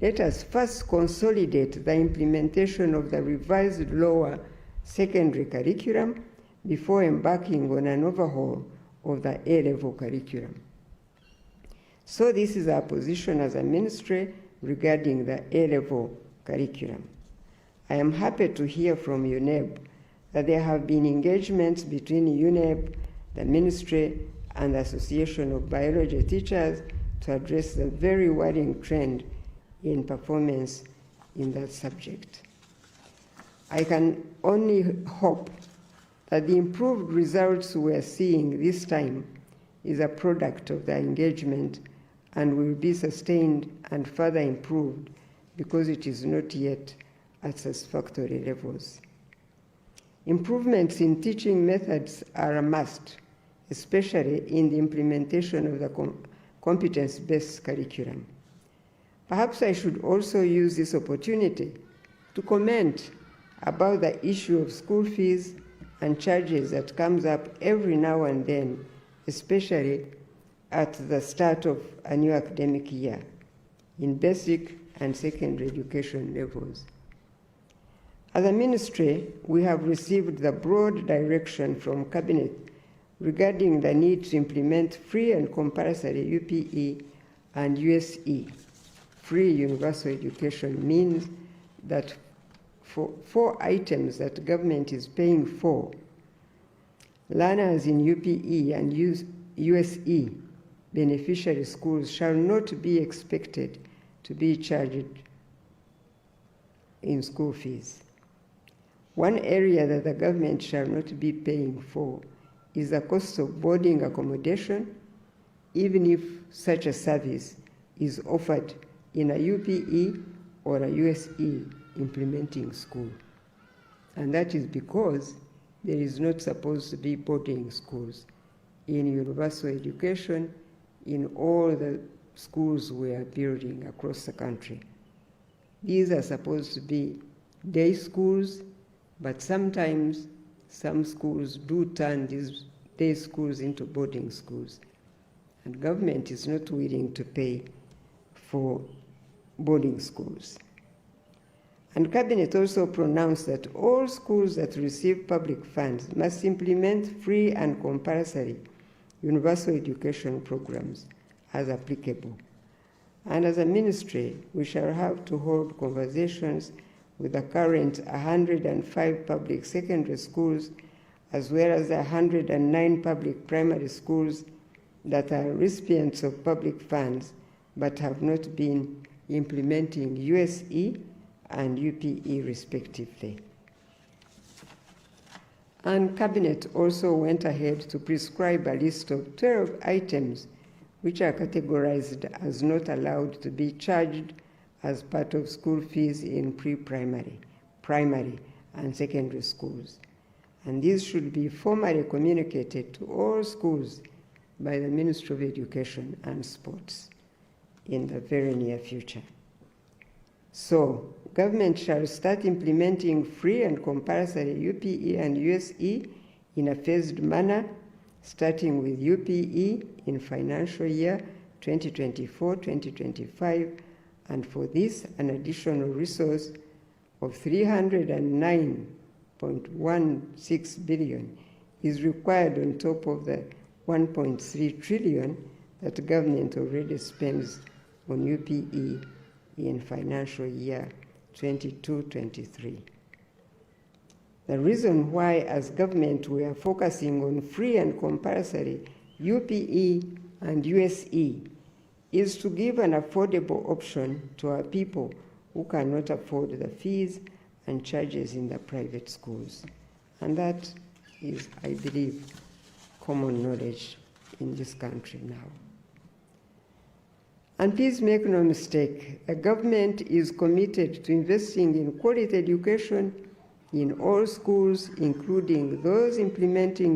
let us first consolidate the implementation of the revised lower secondary curriculum before embarking on an overhaul of the A-level curriculum. So this is our position as a ministry regarding the A-level curriculum. I am happy to hear from Uneb that there have been engagements between Uneb, the ministry, and the Association of Biology Teachers to address the very worrying trend in performance in that subject. I can only hope that the improved results we are seeing this time is a product of the engagement and will be sustained and further improved because it is not yet at satisfactory levels. Improvements in teaching methods are a must, especially in the implementation of the competence-based curriculum. Perhaps I should also use this opportunity to comment about the issue of school fees and charges that comes up every now and then, especially at the start of a new academic year in basic and secondary education levels. As a ministry, we have received the broad direction from Cabinet regarding the need to implement free and compulsory UPE and USE. Free universal education means that for 4 items that government is paying for, learners in UPE and USE beneficiary schools shall not be expected to be charged in school fees. One area that the government shall not be paying for is the cost of boarding accommodation, even if such a service is offered in a UPE or a USE implementing school. And that is because there is not supposed to be boarding schools in universal education in all the schools we are building across the country. These are supposed to be day schools, but sometimes some schools do turn these day schools into boarding schools. And government is not willing to pay for boarding schools. And Cabinet also pronounced that all schools that receive public funds must implement free and compulsory universal education programs as applicable. And as a ministry, we shall have to hold conversations with the current 105 public secondary schools, as well as the 109 public primary schools that are recipients of public funds but have not been implementing USE and UPE respectively. And Cabinet also went ahead to prescribe a list of 12 items which are categorized as not allowed to be charged as part of school fees in pre-primary, primary, and secondary schools. And these should be formally communicated to all schools by the Ministry of Education and Sports in the very near future. So, government shall start implementing free and compulsory UPE and USE in a phased manner, starting with UPE in financial year 2024-2025, and for this, an additional resource of 309.16 billion is required on top of the 1.3 trillion that government already spends on UPE in financial year 22-23. The reason why, as government, we are focusing on free and compulsory UPE and USE is to give an affordable option to our people who cannot afford the fees and charges in the private schools. And that is, I believe, common knowledge in this country now. And please make no mistake, the government is committed to investing in quality education in all schools, including those implementing